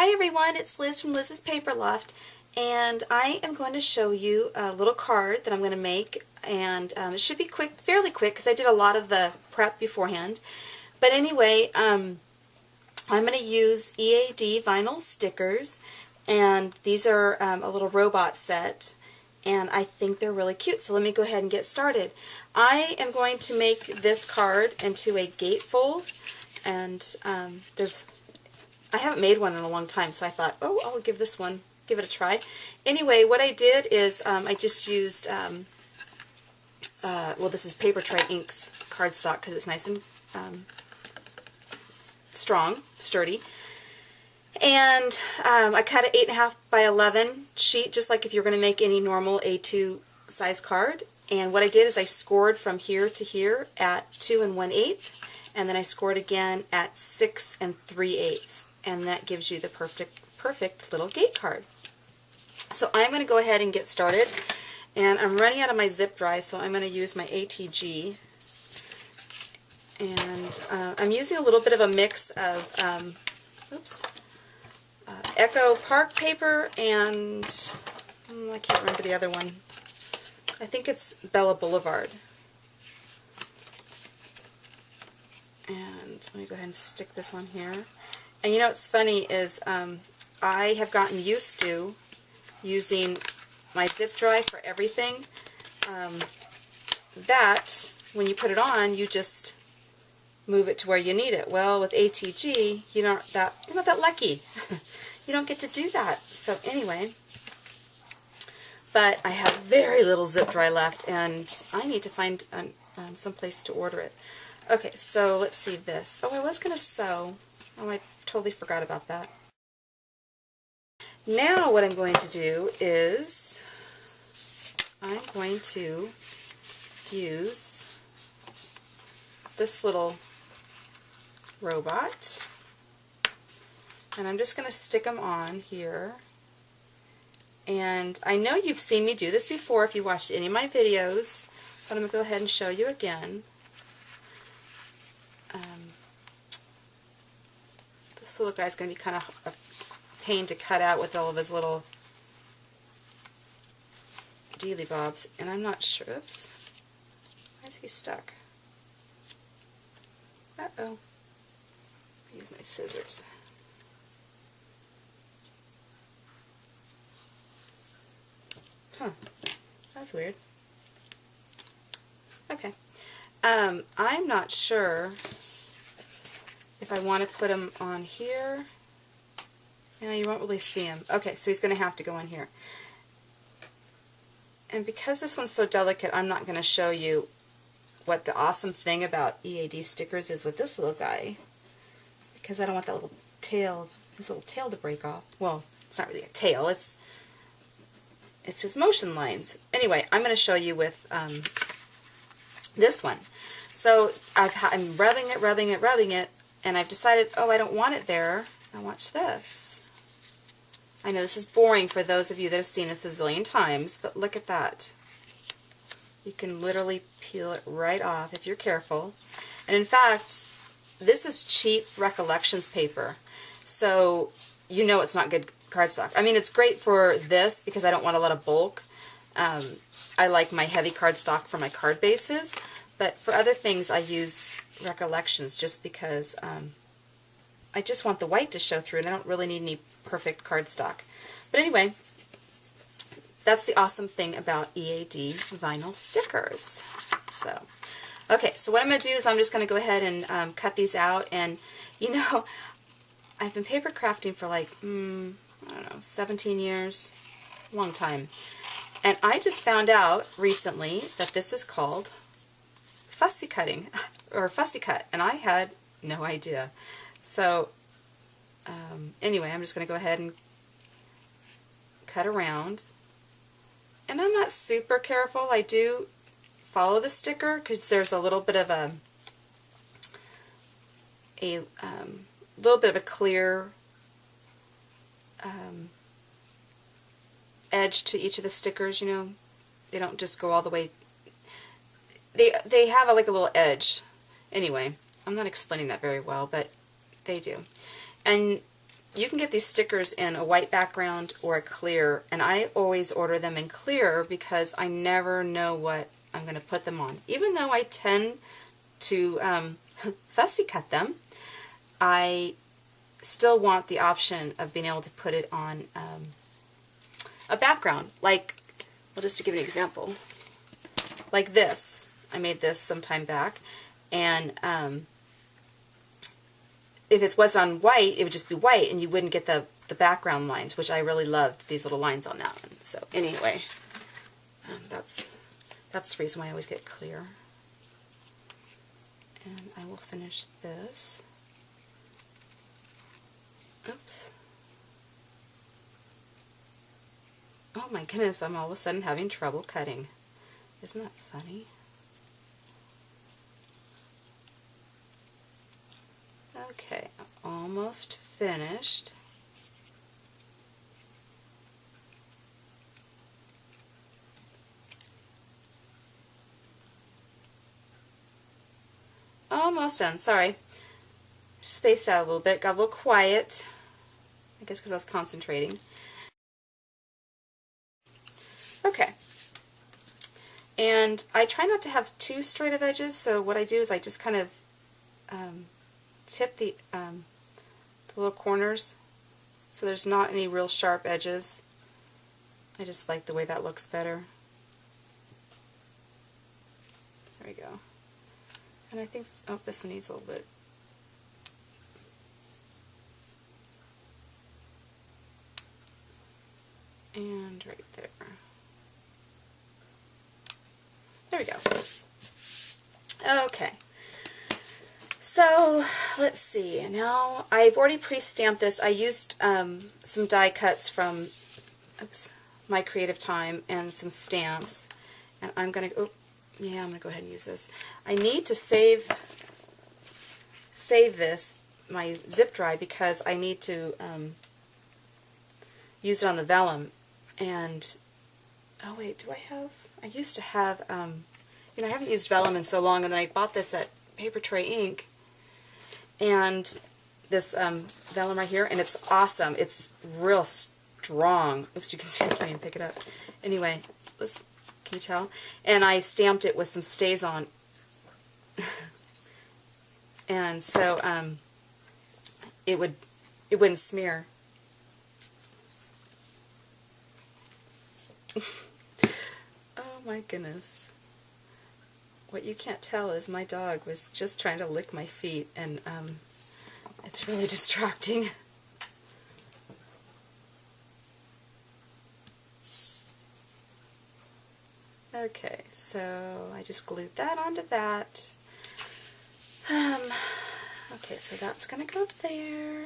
Hi everyone, it's Liz from Liz's Paper Loft, and I am going to show you a little card that I'm going to make, and it should be quick, fairly quick, because I did a lot of the prep beforehand. But anyway, I'm going to use EAD vinyl stickers, and these are a little robot set, and I think they're really cute, so let me go ahead and get started. I am going to make this card into a gatefold, and I haven't made one in a long time, so I thought, oh, I'll give it a try. Anyway, what I did is I just used, well, this is Paper Tray Inks cardstock because it's nice and strong, sturdy. And I cut an 8.5 by 11 sheet, just like if you're going to make any normal A2 size card. And what I did is I scored from here to here at 2 1/8, and then I scored again at 6 3/8. And that gives you the perfect little gate card. So I'm going to go ahead and get started, and I'm running out of my zip dry, so I'm going to use my ATG, and I'm using a little bit of a mix of Echo Park paper and I can't remember the other one. I think it's Bella Boulevard. And let me go ahead and stick this on here. And you know what's funny is I have gotten used to using my zip dry for everything. That when you put it on, you just move it to where you need it. Well, with ATG, you're not that lucky. You don't get to do that. So anyway, but I have very little zip dry left, and I need to find some place to order it. Okay, so let's see this. Oh, I was going to sew. Oh, I totally forgot about that. Now what I'm going to do is I'm going to use this little robot, and I'm just going to stick them on here. And I know you've seen me do this before if you watched any of my videos, but I'm going to go ahead and show you again. This little guy's going to be kind of a pain to cut out with all of his little dealy bobs, and I'm not sure. Oops. Why is he stuck? Uh-oh. Use my scissors. Huh. That's weird. Okay. I'm not sure if I want to put him on here. Yeah, you won't really see him. Okay, so he's going to have to go in here. And because this one's so delicate, I'm not going to show you what the awesome thing about EAD stickers is with this little guy, because I don't want that little tail, his little tail to break off. Well, it's not really a tail, it's his motion lines. Anyway, I'm going to show you with this one. So I'm rubbing it, and I've decided, oh, I don't want it there. Now watch this. I know this is boring for those of you that have seen this a zillion times, but look at that. You can literally peel it right off if you're careful. And in fact, this is cheap Recollections paper, so you know it's not good cardstock. I mean, it's great for this because I don't want a lot of bulk. I like my heavy cardstock for my card bases, but for other things I use Recollections just because I just want the white to show through, and I don't really need any perfect cardstock. But anyway, that's the awesome thing about EAD vinyl stickers. So, okay, so what I'm going to do is I'm just going to go ahead and cut these out. And you know, I've been paper crafting for like, I don't know, 17 years, long time. And I just found out recently that this is called fussy cutting, or fussy cut, and I had no idea. So anyway, I'm just going to go ahead and cut around, and I'm not super careful. I do follow the sticker because there's a little bit of a clear edge to each of the stickers. You know, they don't just go all the way. They have like a little edge. Anyway, I'm not explaining that very well, but they do. And you can get these stickers in a white background or a clear, and I always order them in clear because I never know what I'm going to put them on. Even though I tend to fussy cut them, I still want the option of being able to put it on a background. Like, well, just to give an example, like this. I made this some time back, and if it was on white, it would just be white, and you wouldn't get the background lines, which I really loved, these little lines on that one. So anyway, that's the reason why I always get clear. And I will finish this. Oops. Oh my goodness, I'm all of a sudden having trouble cutting. Isn't that funny? Okay, I'm almost finished. Almost done, sorry. Spaced out a little bit, got a little quiet. I guess because I was concentrating. Okay. And I try not to have too straight of edges, so what I do is I just kind of tip the little corners so there's not any real sharp edges. I just like the way that looks better. There we go. And I think, oh, this one needs a little bit. And right there. There we go. Okay. So, let's see. Now, I've already pre-stamped this. I used some die cuts from My Creative Time and some stamps. And I'm going to, oh, yeah, I'm going to go ahead and use this. I need to save this, my zip dry, because I need to use it on the vellum. And, oh wait, do I have, I used to have, you know, I haven't used vellum in so long, and then I bought this at Paper Tray Ink, and this vellum right here, and it's awesome. It's real strong. Oops, you can see I can't even pick it up. Anyway, let's, can you tell? And I stamped it with some StazOn. And so it wouldn't smear. Oh my goodness. What you can't tell is my dog was just trying to lick my feet, and it's really distracting. Okay, so I just glued that onto that. Okay, so that's going to go there,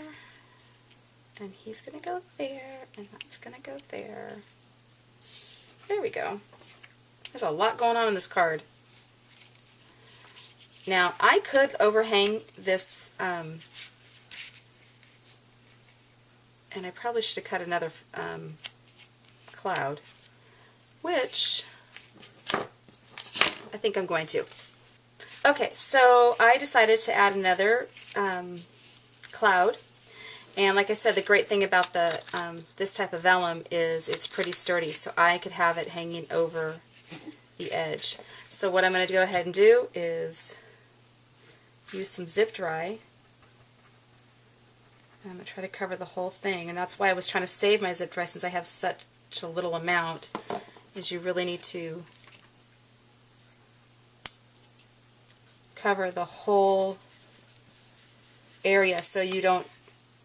and he's going to go there, and that's going to go there. There we go. There's a lot going on in this card. Now, I could overhang this, and I probably should have cut another cloud, which I think I'm going to. Okay, so I decided to add another cloud, and like I said, the great thing about the this type of vellum is it's pretty sturdy, so I could have it hanging over the edge. So what I'm going to go ahead and do is use some zip dry. I'm going to try to cover the whole thing, and that's why I was trying to save my zip dry, since I have such a little amount, is you really need to cover the whole area so you don't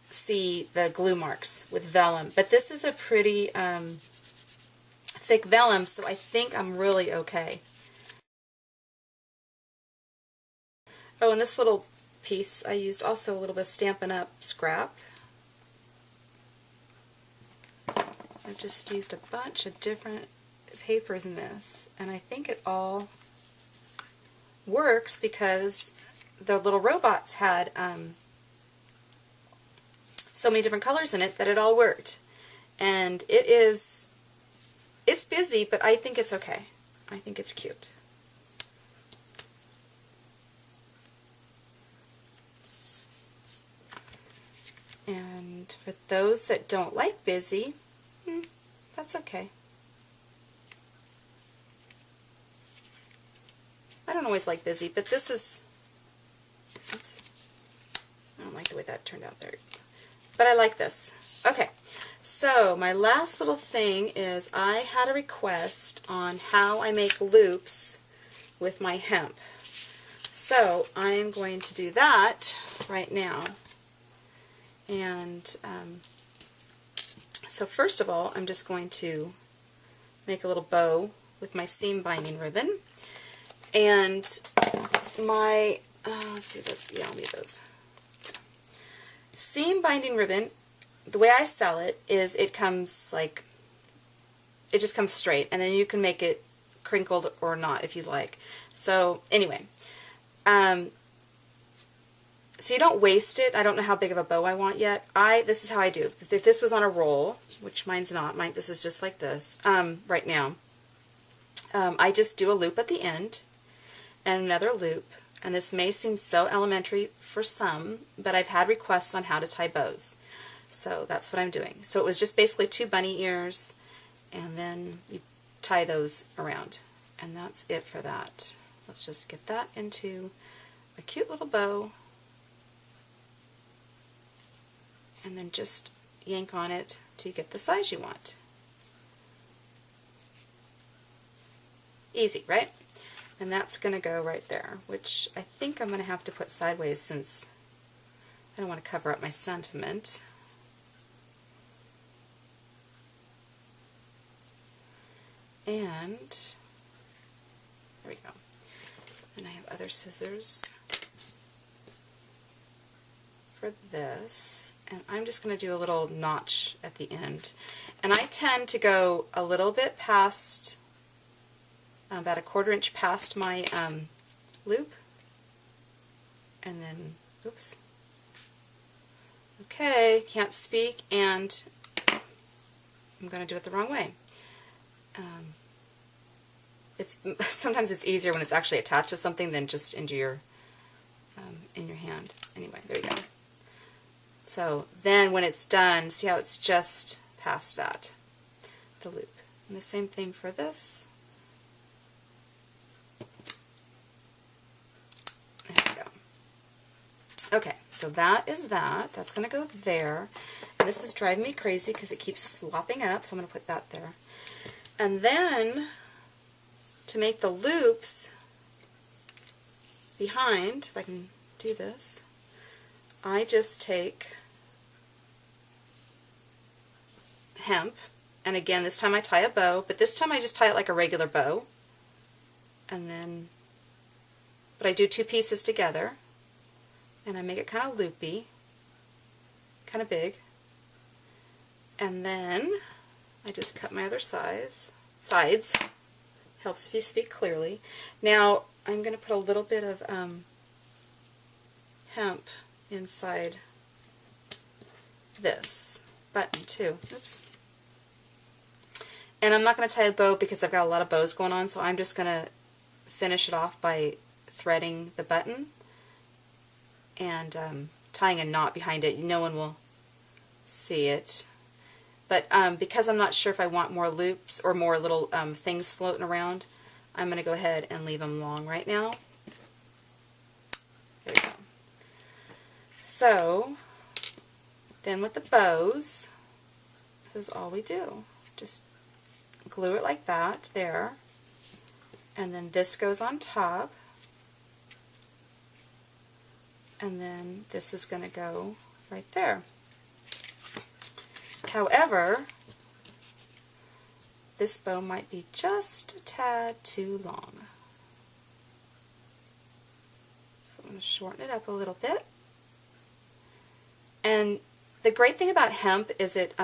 see the glue marks with vellum. But this is a pretty thick vellum, so I think I'm really okay. Oh, and this little piece I used also a little bit of Stampin' Up! Scrap. I've just used a bunch of different papers in this, and I think it all works because the little robots had so many different colors in it that it all worked. And it's busy, but I think it's okay. I think it's cute. And for those that don't like busy, that's okay. I don't always like busy, but this is, oops, I don't like the way that turned out there. But I like this. Okay, so my last little thing is I had a request on how I make loops with my hemp. So I'm going to do that right now. And so first of all, I'm just going to make a little bow with my seam binding ribbon. And my, let's see this, yeah, I'll need those. Seam binding ribbon, the way I sell it is it comes like, it just comes straight, and then you can make it crinkled or not if you like. So anyway, so you don't waste it. I don't know how big of a bow I want yet. This is how I do. If this was on a roll, which mine's not, this is just like this right now, I just do a loop at the end and another loop. And this may seem so elementary for some, but I've had requests on how to tie bows. So that's what I'm doing. So it was just basically 2 bunny ears, and then you tie those around. And that's it for that. Let's just get that into a cute little bow. And then just yank on it to get the size you want. Easy, right? And that's going to go right there, which I think I'm going to have to put sideways since I don't want to cover up my sentiment. And there we go. And I have other scissors for this. And I'm just going to do a little notch at the end. And I tend to go a little bit past, about a 1/4 inch past my loop, and then, oops, okay, can't speak, and I'm going to do it the wrong way. Sometimes it's easier when it's actually attached to something than just into your in your hand. Anyway, there you go. So then when it's done, see how it's just past that, the loop. And the same thing for this. Okay, so that is that. That's going to go there. And this is driving me crazy because it keeps flopping up, so I'm going to put that there. And then, to make the loops behind, if I can do this, I just take hemp, and again, this time I tie a bow, but this time I just tie it like a regular bow. And then, but I do 2 pieces together. And I make it kind of loopy, kind of big, and then I just cut my other sides. Helps if you speak clearly. Now I'm going to put a little bit of hemp inside this button too. Oops. And I'm not going to tie a bow because I've got a lot of bows going on, so I'm just going to finish it off by threading the button and tying a knot behind it. No one will see it. But because I'm not sure if I want more loops or more little things floating around, I'm going to go ahead and leave them long right now. There we go. So, then with the bows, here's all we do. Just glue it like that, there. And then this goes on top. And then this is going to go right there. However, this bow might be just a tad too long. So I'm going to shorten it up a little bit. And the great thing about hemp is it's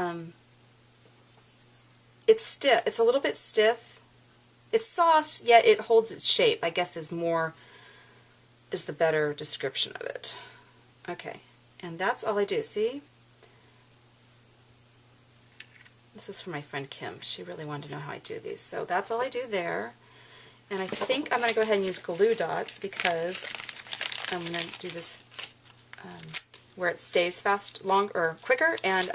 stiff. It's a little bit stiff. It's soft, yet it holds its shape, I guess is the better description of it. Okay, and that's all I do. See? This is for my friend Kim. She really wanted to know how I do these. So that's all I do there. And I think I'm going to go ahead and use glue dots because I'm going to do this where it stays fast, long or quicker, and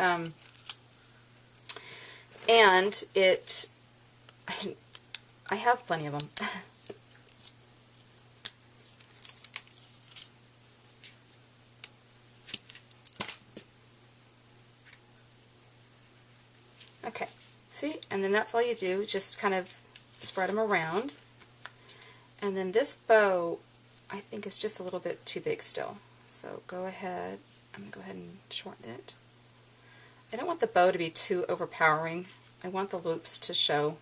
it. I have plenty of them. Okay, see, and then that's all you do, just kind of spread them around. And then this bow, I think, is just a little bit too big still. So go ahead, I'm going to go ahead and shorten it. I don't want the bow to be too overpowering. I want the loops to show.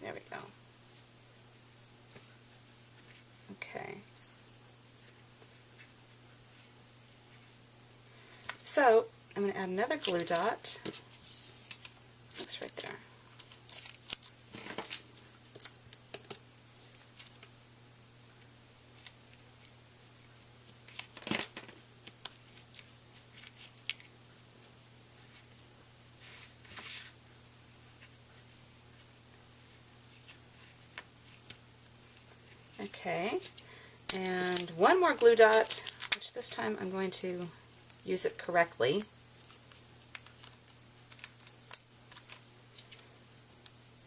There we go. Okay. So I'm going to add another glue dot. Looks right there. Okay, and one more glue dot, which this time I'm going to use it correctly.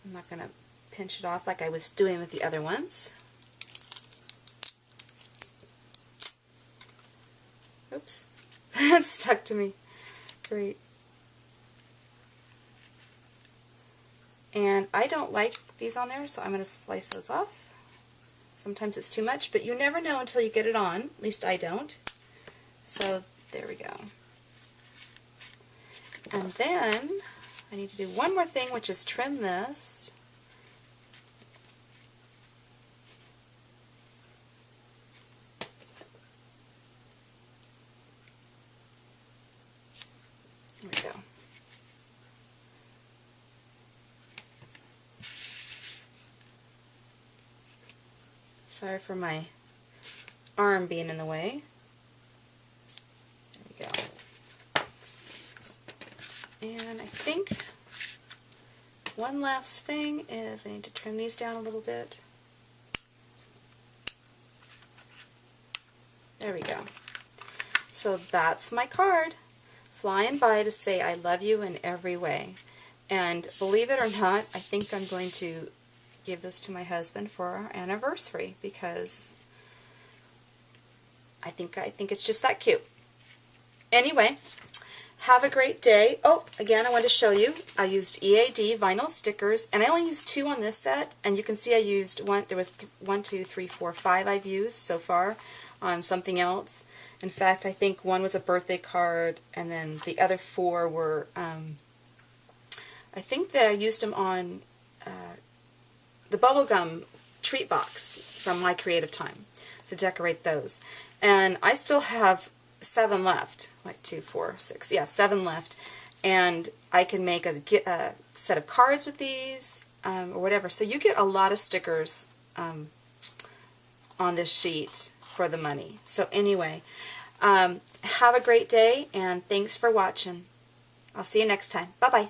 I'm not going to pinch it off like I was doing with the other ones. Oops, it stuck to me. Great. And I don't like these on there, so I'm going to slice those off. Sometimes it's too much, but you never know until you get it on. At least I don't. So there we go. And then I need to do one more thing, which is trim this. There we go. Sorry for my arm being in the way. There we go. And I think one last thing is I need to trim these down a little bit. There we go. So that's my card, flying by to say I love you in every way. And believe it or not, I think I'm going to give this to my husband for our anniversary because I think it's just that cute. Anyway, have a great day. Oh, again, I wanted to show you. I used EAD vinyl stickers, and I only used 2 on this set. And you can see I used one. There was 1, 2, 3, 4, 5 I've used so far on something else. In fact, I think one was a birthday card, and then the other 4 were. I think that I used them on the bubblegum treat box from My Creative Time to decorate those. And I still have 7 left, like 2, 4, 6, yeah, 7 left. And I can make a set of cards with these or whatever. So you get a lot of stickers on this sheet for the money. So anyway, have a great day and thanks for watching. I'll see you next time. Bye-bye.